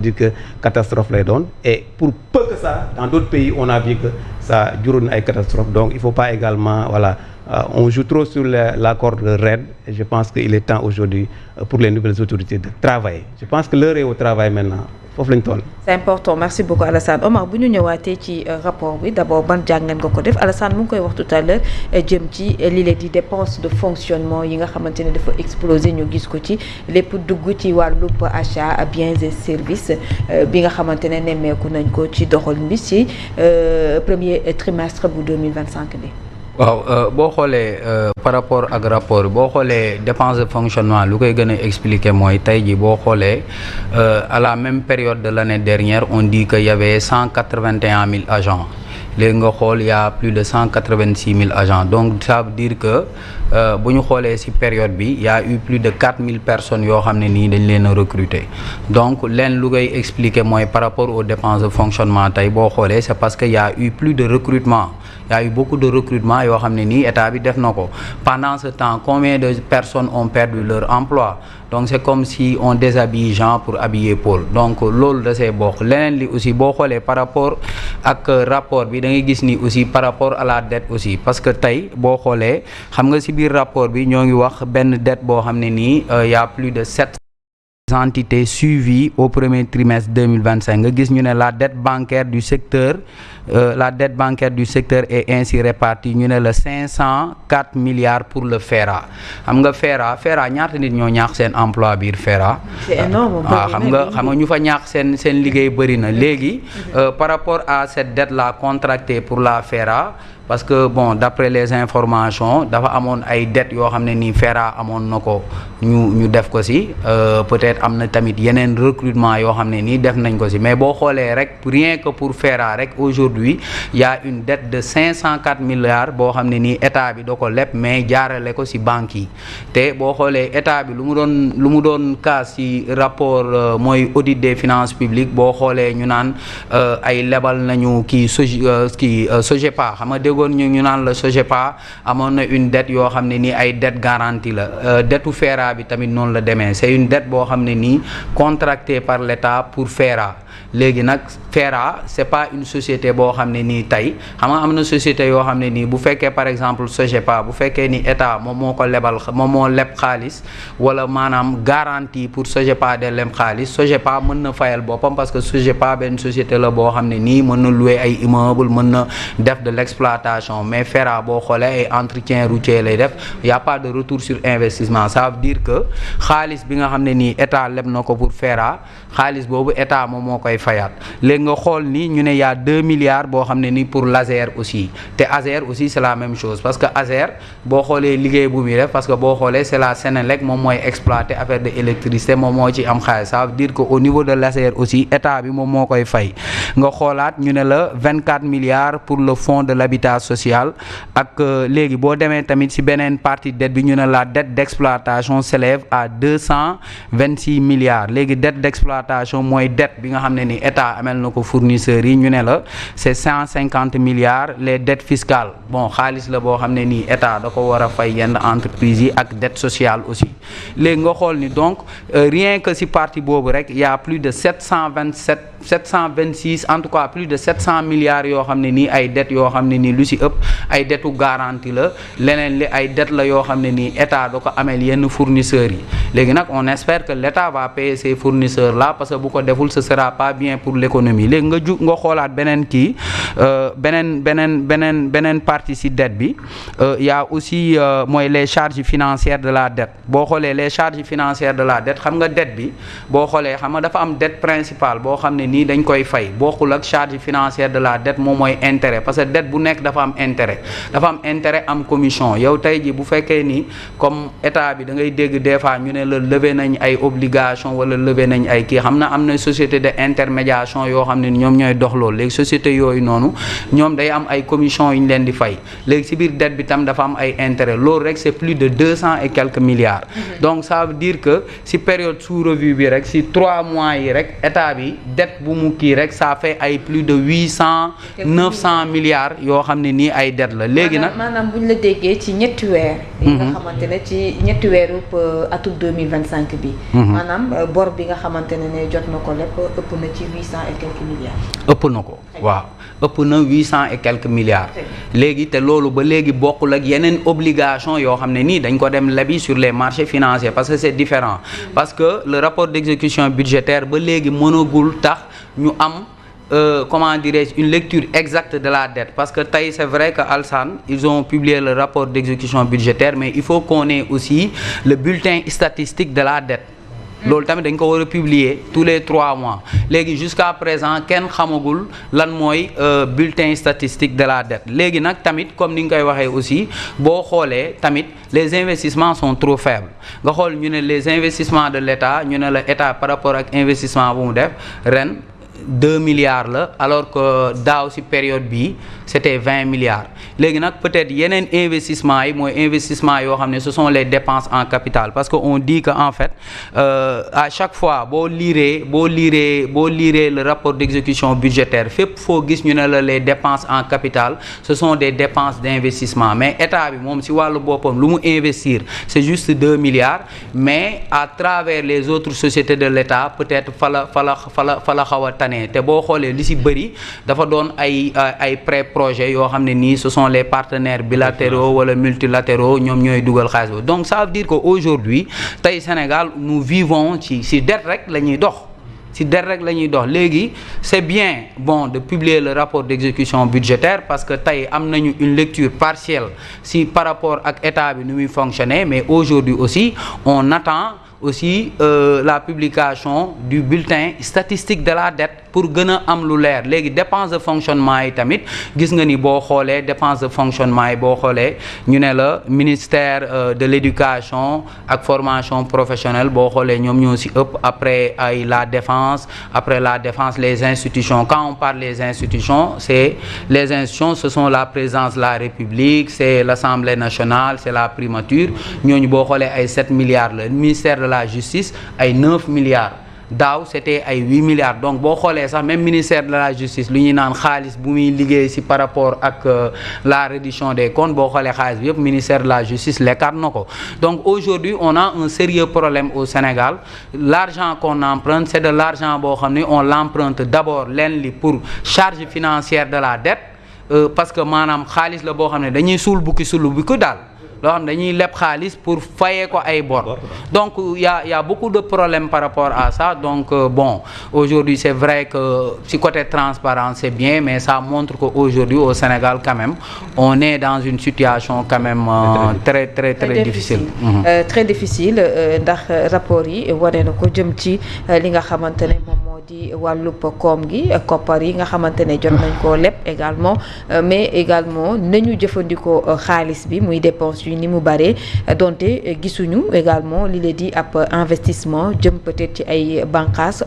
dire que catastrophe lay doon et pour peu que ça dans d'autres pays on a vu que ça juróon na ay catastrophe donc il faut pas également voilà on joue trop sur la corde raide et je pense qu'il est temps aujourd'hui pour les nouvelles autorités de travailler je pense que l'heure est au travail maintenant foofu lañ toll. c'est important merci beaucoup Alassane Omar bu ñu ñëwaatee ci rapport bi d'abord ban jàngat nga ko def Alassane mu ngi koy wax tout à l'heure jëm ci li leen di dépenses de fonctionnement yi nga xamante ne dafa exploser ñu gis ko ci lépp dugg ci wàllub achat biens et services bi nga xamante ne nemmeeku nañ ko ci doxalin bi ci premier trimestre bu 2025 bi. waaw boo xoolee par rapport ak rapport boo xoolee dépense de fonctionnement lu koy gën a expliquer mooy tey ji boo xoolee à la même période de l'année dernière on dit que y avait 181 000 agents léegi nga xool y a plus de 186 000 agents donc ça veut dire que bu ñu xoolee ci période bi y a eu plus de 4 000 personnes yoo xam ne nii dañ leen a recruter donc leen lu koy expliquer mooy par rapport aux dépenses de fonctionnement tey boo xoolee c'est parce que y a eu plus de recrutement il y a eu beaucoup de recrutement yoo xam ne nii état bi def na ko pendant ce temps combien de personnes ont perdu leur emploi donc c'est comme si on déshabille Jean pour habiller Paul donc loolu da see bokk leneen li aussi boo xoolee par rapport ak rapport bi da ngay gis ni aussi par rapport à la dette aussi parce que tey boo xoolee xam nga ci biir rapport bi ñoo ngi wax benn dette boo xam ne nii y a plus de 7 entités suivies au premier trimestre 2025 nga gis ñu ne la dette bancaire du secteur est ainsi répartie ñu ne la 504 milliards pour le FERA xam nga FERA ñaata nit ñoo ñaax seen emploi biir FERA. c'est énorme. waaw xam nga ñu fa ñaax seen liggéey bëri na léegi par rapport à cette dette là contractée pour la FERA. parce que bon d'après les informations dafa amoon ay dettes yoo xam ne nii FERA amoon na ko ñu def ko ci peut-être am na tamit yeneen recrutement yoo xam ne nii def nañ ko ci mais boo xoolee rek rien que pour FERA rek aujourd'hui il y a une dette de 504 milliards boo xam ne nii état bi da ko leb mais jaarale ko ci banques yi te boo xoolee état bi lu mu doon kaas ci rapport mooy audit des finances publiques boo xoolee ñu naan ay lebal nañu SOGEPA xam nga ñu naan la SOGEPA amoon na une dette yoo xam ne nii ay dette garantie la dettu FERA bi tamit noonu la demee c'est une dette boo xam ne nii contractée par l'État pour FERA léegi nag FERA c'est pas une société boo xam ne nii tey xam nga am na société yoo xam ne nii bu fekkee par exemple SOGEPA bu fekkee ni état moom moo leb xaalis wala maanaam garantie pour SOGEPA de leb xaalis SOGEPA mën na fayal boppam parce que SOGEPA benn société la boo xam ne nii mën na louer ay immeuble mën na def de l'exploitation mais FERA boo xoolee ay entretien routier lay def y a pas de retour sur investissement ça veut dire que xaalis bi nga xam ne nii état leb na ko pour FERA xaalis boobu état moom moo koy fayaat léegi nga xool ni ñu ne y a 2 milliards boo xam ne ni pour l'ASER aussi te ASER aussi c'est la même chose parce que ASER boo xoolee liggéey bu muy def parce que boo xoolee c'est la Sénélec moom mooy exploiter affaire de électricité moom moo ci am xaalis ça veut dire que au niveau de l'ASER aussi état bi moom moo koy fay nga xoolaat ñu ne la 24 milliards pour le fonds de l'habitat social ak léegi boo demee tamit ci beneen partie dette bi ñu ne la dette d'exploitation s'élève à 226 milliards léegi dette d'exploitation mooy dette bi nga xam ne ni état amel na ko fournisseurs yi ñu ne la c'est 150 milliards les dettes fiscales bon xaalis la boo xam ne nii état da ko war a fay yenn entreprises yi ak dette sociale aussi léegi nga xool ni donc rien que ci partie boobu rek y a plus de 726 en tout cas plus de 700 milliards yoo xam ne nii ay dettes yoo xam ne nii lu ci ëpp ay dettu garantie la leneen li ay dettes la yoo xam ne nii état da ko amel yenn fournisseurs yi léegi nag on espère que l'état va payer ces fournisseurs là parce que bu ko deful ce sera pas bien pour l'économie léegi nga xoolaat beneen kii beneen partie ci dette bi y a aussi mooy les charges financières de la dette boo xoolee les charges financières de la dette xam nga dette bi boo xoolee xam nga dafa am dette principale boo xam ne nii dañ koy fay bokkul ak charge financière de la dette moom mooy intérêt parce que dette bu nekk dafa am intérêt am commission yow tey ji bu fekkee ni comme état bi da ngay dégg des fois ñu ne la lever nañ ay obligations wala lever nañ ay kii xam na am na société de intermédiation yoo xam ne ñoom ñooy dox loolu léegi société yooyu noonu ñoom day am ay commission yu ñu leen di fay léegi ci biir dette bi tam dafa am ay intérêt loolu rek c'est plus de 200 et quelques milliards donc ça veut dire que ci période sous revue bi rek ci 3 mois yi rek état bi dette bu mu kii rek ça fait ay plus de 800 900 milliards yoo xam xam ne nii ay dette la léegi nag. maanaam bu ñu la déggee ci ñetti weer. yi nga xamante ne ci ñetti weeru atum 2025 bi. maanaam bor bi nga xamante ne jot na ko lépp ëpp na ci 800 et quelques milliards. ëpp na ko waaw ëpp na 800 et quelques milliards. léegi te loolu ba léegi bokkul ak yeneen obligation yoo xam ne nii dañ ko dem lebi sur les marchés financiers parce que c'est différent parce que le rapport d'exécution budgétaire ba léegi mënagul tax ñu am comment dirais-je une lecture exacte de la dette parce que tey c'est vrai que Alsane ils ont publié le rapport d'exécution budgétaire mais il faut qu'on ait aussi le bulletin statistique de la dette. loolu tamit dañ ko war a publier tous les 3 mois léegi jusqu'à présent kenn xamagul lan mooy bulletin statistique de la dette léegi nag tamit comme ni nga koy waxee aussi boo xoolee tamit les investissements sont trop faibles nga xool ñu ne les investissements de l'État ñu ne la État par rapport ak investissement bu mu def ren 2 milliards la alors que daaw ci période bi c'était 20 milliards léegi nag peut-être yeneen investissement yi mooy investissement yoo xam ne ce sont les dépenses en capital parce que on dit que en fait à chaque fois boo liiree le rapport d'exécution budgétaire fépp foo gis ñu ne la les dépenses en capital ce sont des dépenses d'investissement mais état bi moom ci wàllu boppam lu mu investir c'est juste 2 milliards mais à travers les autres sociétés de l'État peut-être fa la xaw a tane te boo xoolee li ci bëri dafa doon ay pré-projet yoo xam ne nii ce sont les partenaires bilatéraux wala multilatéraux ñoom ñooy dugal xaalis boobu donc ça veut dire que aujourd'hui tey Sénégal nous vivons ci dette rek la ñuy dox léegi c'est bien bon de publier le rapport d'exécution budgétaire parce que tey am nañu une lecture partielle si par rapport ak état bi nu muy fonctionner mais aujourd'hui aussi on attend aussi la publication du bulletin statistique de la dette pour gën a am lu leer léegi dépense de fonctionnement yi tamit gis nga ni boo xoolee dépense de fonctionnement yi boo xoolee ñu ne la ministère de l'éducation ak formation professionnelle boo xoolee ñoom ñoo ci ëpp après la défense les institutions quand on parle des institutions les institutions ce sont la présidence de la République c'est l'Assemblée nationale c'est la primature ñooñu boo xoolee ay 7 milliards la ministère de la justice ay 9 milliards daaw c'était ay 8 milliards donc boo xoolee sax même ministère de la justice lu ñuy naan xaalis bu muy liggéey ci par rapport ak la reddition des comptes boo xoolee xaalis bi yëpp ministère de la justice lekkaat na ko donc aujourd'hui on a un sérieux problème au Sénégal l'argent qu'on emprunte c'est de l'argent boo xam ne on l'emprunte d'abord leen li pour charge financière de la dette parce que maanaam xaalis la boo xam ne dañuy suul bukki daal loo xam ne dañuy leb xaalis pour fayee ko ay bor donc y a beaucoup de problèmes par rapport à ça donc bon aujourd'hui c'est vrai que ci côté transparence c'est bien mais ça montre qu'aujourd'hui au Sénégal quand même on est dans une situation quand même très difficile très difficile ndax rapport yi wane na ko jëm ci li nga xamante ne moom moo di wàllub koom gi koppar yi nga xamante ne jot nañ koo leb également mais également nañu jëfandikoo xaalis bi muy dépense ni mu bare donte gisuñu également li la di ab investissement jëm peut-être ci ay bànqaas